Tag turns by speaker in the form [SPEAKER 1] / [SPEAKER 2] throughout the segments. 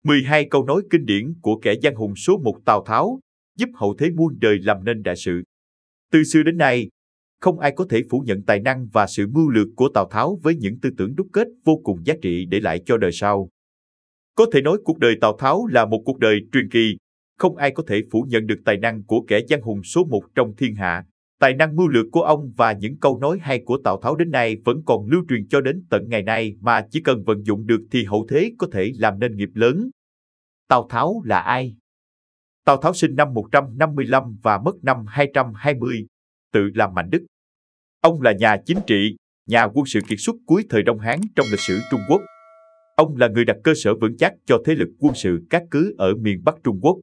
[SPEAKER 1] 12 câu nói kinh điển của kẻ giang hùng số 1 Tào Tháo, giúp hậu thế muôn đời làm nên đại sự. Từ xưa đến nay, không ai có thể phủ nhận tài năng và sự mưu lược của Tào Tháo với những tư tưởng đúc kết vô cùng giá trị để lại cho đời sau. Có thể nói cuộc đời Tào Tháo là một cuộc đời truyền kỳ, không ai có thể phủ nhận được tài năng của kẻ giang hùng số 1 trong thiên hạ. Tài năng mưu lược của ông và những câu nói hay của Tào Tháo đến nay vẫn còn lưu truyền cho đến tận ngày nay, mà chỉ cần vận dụng được thì hậu thế có thể làm nên nghiệp lớn. Tào Tháo là ai? Tào Tháo sinh năm 155 và mất năm 220, tự làm Mạnh Đức. Ông là nhà chính trị, nhà quân sự kiệt xuất cuối thời Đông Hán trong lịch sử Trung Quốc. Ông là người đặt cơ sở vững chắc cho thế lực quân sự các cứ ở miền Bắc Trung Quốc,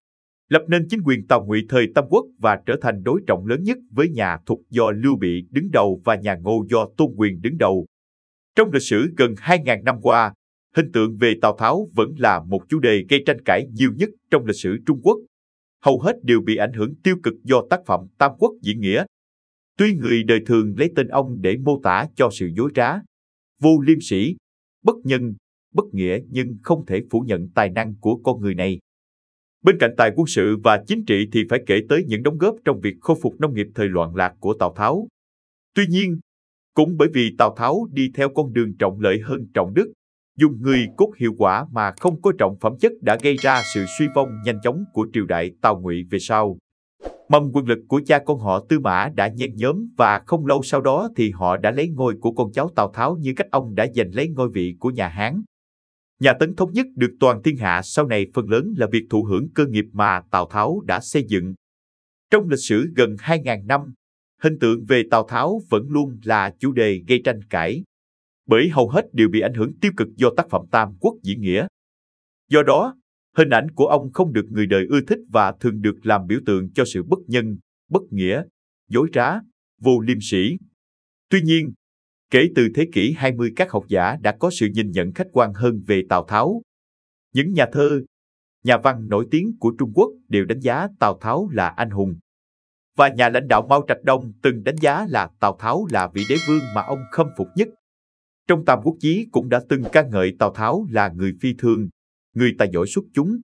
[SPEAKER 1] lập nên chính quyền Tào Ngụy thời Tam Quốc và trở thành đối trọng lớn nhất với nhà Thục do Lưu Bị đứng đầu và nhà Ngô do Tôn Quyền đứng đầu. Trong lịch sử gần 2.000 năm qua, hình tượng về Tào Tháo vẫn là một chủ đề gây tranh cãi nhiều nhất trong lịch sử Trung Quốc. Hầu hết đều bị ảnh hưởng tiêu cực do tác phẩm Tam Quốc diễn nghĩa. Tuy người đời thường lấy tên ông để mô tả cho sự dối trá, vô liêm sỉ, bất nhân, bất nghĩa, nhưng không thể phủ nhận tài năng của con người này. Bên cạnh tài quân sự và chính trị thì phải kể tới những đóng góp trong việc khôi phục nông nghiệp thời loạn lạc của Tào Tháo. Tuy nhiên, cũng bởi vì Tào Tháo đi theo con đường trọng lợi hơn trọng đức, dùng người cốt hiệu quả mà không có trọng phẩm chất đã gây ra sự suy vong nhanh chóng của triều đại Tào Ngụy về sau. Mầm quyền lực của cha con họ Tư Mã đã nhen nhóm và không lâu sau đó thì họ đã lấy ngôi của con cháu Tào Tháo như cách ông đã giành lấy ngôi vị của nhà Hán. Nhà Tấn thống nhất được toàn thiên hạ sau này phần lớn là việc thụ hưởng cơ nghiệp mà Tào Tháo đã xây dựng. Trong lịch sử gần 2.000 năm, hình tượng về Tào Tháo vẫn luôn là chủ đề gây tranh cãi, bởi hầu hết đều bị ảnh hưởng tiêu cực do tác phẩm Tam Quốc diễn nghĩa. Do đó, hình ảnh của ông không được người đời ưa thích và thường được làm biểu tượng cho sự bất nhân, bất nghĩa, dối trá, vô liêm sỉ. Tuy nhiên, kể từ thế kỷ 20 các học giả đã có sự nhìn nhận khách quan hơn về Tào Tháo. Những nhà thơ, nhà văn nổi tiếng của Trung Quốc đều đánh giá Tào Tháo là anh hùng. Và nhà lãnh đạo Mao Trạch Đông từng đánh giá là Tào Tháo là vị đế vương mà ông khâm phục nhất. Trong Tam Quốc Chí cũng đã từng ca ngợi Tào Tháo là người phi thường, người tài giỏi xuất chúng.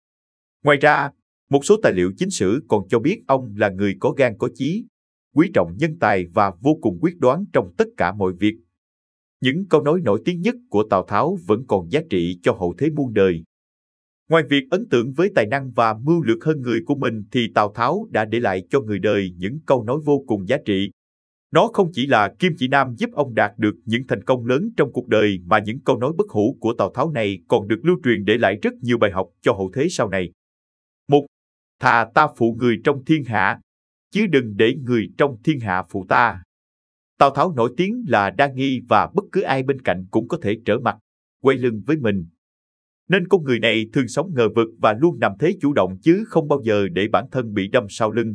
[SPEAKER 1] Ngoài ra, một số tài liệu chính sử còn cho biết ông là người có gan có chí, quý trọng nhân tài và vô cùng quyết đoán trong tất cả mọi việc. Những câu nói nổi tiếng nhất của Tào Tháo vẫn còn giá trị cho hậu thế muôn đời. Ngoài việc ấn tượng với tài năng và mưu lược hơn người của mình thì Tào Tháo đã để lại cho người đời những câu nói vô cùng giá trị. Nó không chỉ là kim chỉ nam giúp ông đạt được những thành công lớn trong cuộc đời mà những câu nói bất hủ của Tào Tháo này còn được lưu truyền để lại rất nhiều bài học cho hậu thế sau này. 1. Thà ta phụ người trong thiên hạ, chứ đừng để người trong thiên hạ phụ ta. Tào Tháo nổi tiếng là đa nghi và bất cứ ai bên cạnh cũng có thể trở mặt, quay lưng với mình. Nên con người này thường sống ngờ vực và luôn nằm thế chủ động chứ không bao giờ để bản thân bị đâm sau lưng.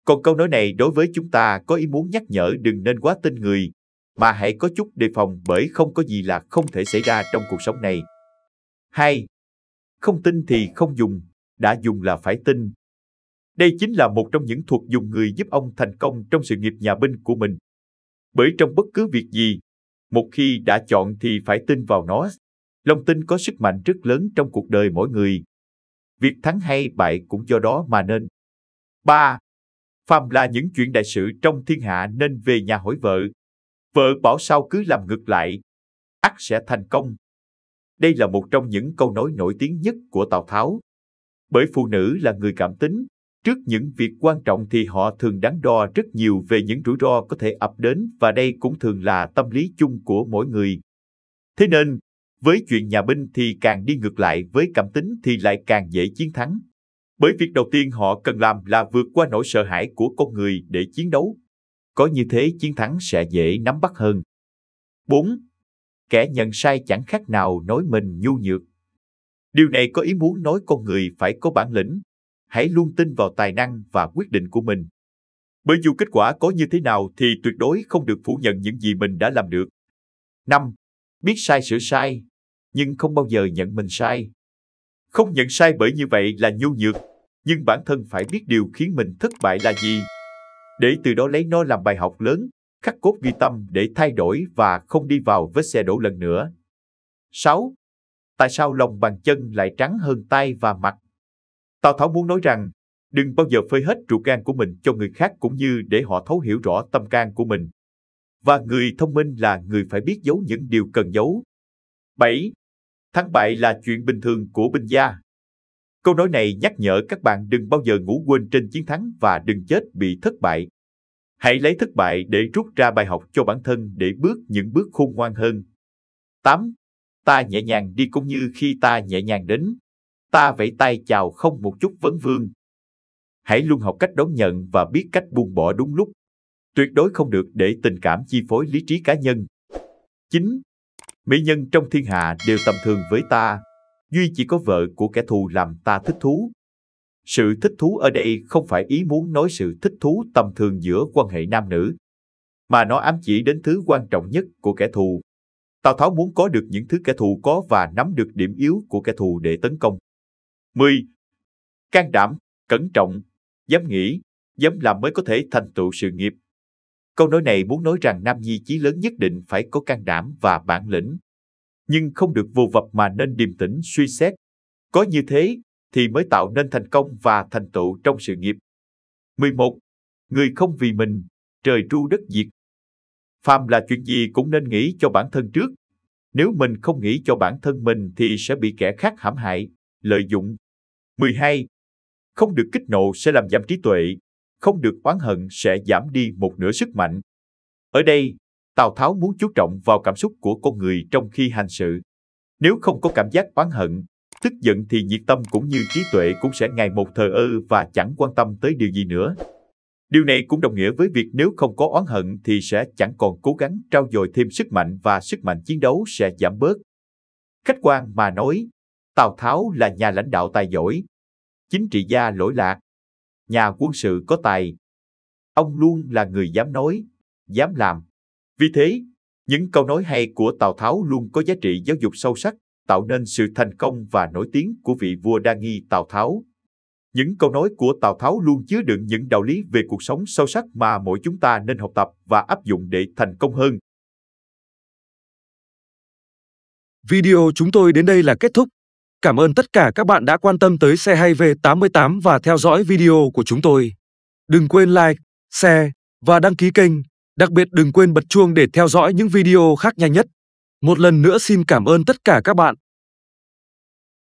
[SPEAKER 1] Còn câu nói này đối với chúng ta có ý muốn nhắc nhở đừng nên quá tin người, mà hãy có chút đề phòng bởi không có gì là không thể xảy ra trong cuộc sống này. 2. Không tin thì không dùng, đã dùng là phải tin. Đây chính là một trong những thuật dùng người giúp ông thành công trong sự nghiệp nhà binh của mình. Bởi trong bất cứ việc gì, một khi đã chọn thì phải tin vào nó. Lòng tin có sức mạnh rất lớn trong cuộc đời mỗi người. Việc thắng hay bại cũng do đó mà nên. 3. Phàm là những chuyện đại sự trong thiên hạ nên về nhà hỏi vợ. Vợ bảo sao cứ làm ngược lại, ắt sẽ thành công. Đây là một trong những câu nói nổi tiếng nhất của Tào Tháo. Bởi phụ nữ là người cảm tính, trước những việc quan trọng thì họ thường đắn đo rất nhiều về những rủi ro có thể ập đến và đây cũng thường là tâm lý chung của mỗi người. Thế nên, với chuyện nhà binh thì càng đi ngược lại với cảm tính thì lại càng dễ chiến thắng. Bởi việc đầu tiên họ cần làm là vượt qua nỗi sợ hãi của con người để chiến đấu. Có như thế chiến thắng sẽ dễ nắm bắt hơn. 4. Kẻ nhận sai chẳng khác nào nói mình nhu nhược. Điều này có ý muốn nói con người phải có bản lĩnh, hãy luôn tin vào tài năng và quyết định của mình. Bởi dù kết quả có như thế nào thì tuyệt đối không được phủ nhận những gì mình đã làm được. 5. Biết sai sửa sai, nhưng không bao giờ nhận mình sai. Không nhận sai bởi như vậy là nhu nhược, nhưng bản thân phải biết điều khiến mình thất bại là gì. Để từ đó lấy nó làm bài học lớn, khắc cốt ghi tâm để thay đổi và không đi vào vết xe đổ lần nữa. 6. tại sao lòng bàn chân lại trắng hơn tay và mặt? Tào Tháo muốn nói rằng, đừng bao giờ phơi hết ruột gan của mình cho người khác cũng như để họ thấu hiểu rõ tâm can của mình. Và người thông minh là người phải biết giấu những điều cần giấu. 7. Thắng bại là chuyện bình thường của binh gia. Câu nói này nhắc nhở các bạn đừng bao giờ ngủ quên trên chiến thắng và đừng chết bị thất bại. Hãy lấy thất bại để rút ra bài học cho bản thân để bước những bước khôn ngoan hơn. 8. Ta nhẹ nhàng đi cũng như khi ta nhẹ nhàng đến. Ta vẫy tay chào không một chút vấn vương. Hãy luôn học cách đón nhận và biết cách buông bỏ đúng lúc. Tuyệt đối không được để tình cảm chi phối lý trí cá nhân. 9. Mỹ nhân trong thiên hạ đều tầm thường với ta. Duy chỉ có vợ của kẻ thù làm ta thích thú. Sự thích thú ở đây không phải ý muốn nói sự thích thú tầm thường giữa quan hệ nam nữ, mà nó ám chỉ đến thứ quan trọng nhất của kẻ thù. Tào Tháo muốn có được những thứ kẻ thù có và nắm được điểm yếu của kẻ thù để tấn công. 10. Can đảm, cẩn trọng, dám nghĩ, dám làm mới có thể thành tựu sự nghiệp. Câu nói này muốn nói rằng nam nhi chí lớn nhất định phải có can đảm và bản lĩnh, nhưng không được vô vập mà nên điềm tĩnh suy xét. Có như thế thì mới tạo nên thành công và thành tựu trong sự nghiệp. 11. Người không vì mình, trời tru đất diệt. Phàm là chuyện gì cũng nên nghĩ cho bản thân trước. Nếu mình không nghĩ cho bản thân mình thì sẽ bị kẻ khác hãm hại, lợi dụng. 12. Không được kích nộ sẽ làm giảm trí tuệ, không được oán hận sẽ giảm đi một nửa sức mạnh. Ở đây, Tào Tháo muốn chú trọng vào cảm xúc của con người trong khi hành sự. Nếu không có cảm giác oán hận, tức giận thì nhiệt tâm cũng như trí tuệ cũng sẽ ngày một thờ ơ và chẳng quan tâm tới điều gì nữa. Điều này cũng đồng nghĩa với việc nếu không có oán hận thì sẽ chẳng còn cố gắng trau dồi thêm sức mạnh và sức mạnh chiến đấu sẽ giảm bớt. Khách quan mà nói, Tào Tháo là nhà lãnh đạo tài giỏi, chính trị gia lỗi lạc, nhà quân sự có tài. Ông luôn là người dám nói, dám làm. Vì thế, những câu nói hay của Tào Tháo luôn có giá trị giáo dục sâu sắc, tạo nên sự thành công và nổi tiếng của vị vua đa nghi Tào Tháo. Những câu nói của Tào Tháo luôn chứa đựng những đạo lý về cuộc sống sâu sắc mà mỗi chúng ta nên học tập và áp dụng để thành công hơn.
[SPEAKER 2] Video chúng tôi đến đây là kết thúc. Cảm ơn tất cả các bạn đã quan tâm tới Xe Hay V88 và theo dõi video của chúng tôi. Đừng quên like, share và đăng ký kênh. Đặc biệt đừng quên bật chuông để theo dõi những video khác nhanh nhất. Một lần nữa xin cảm ơn tất cả các bạn.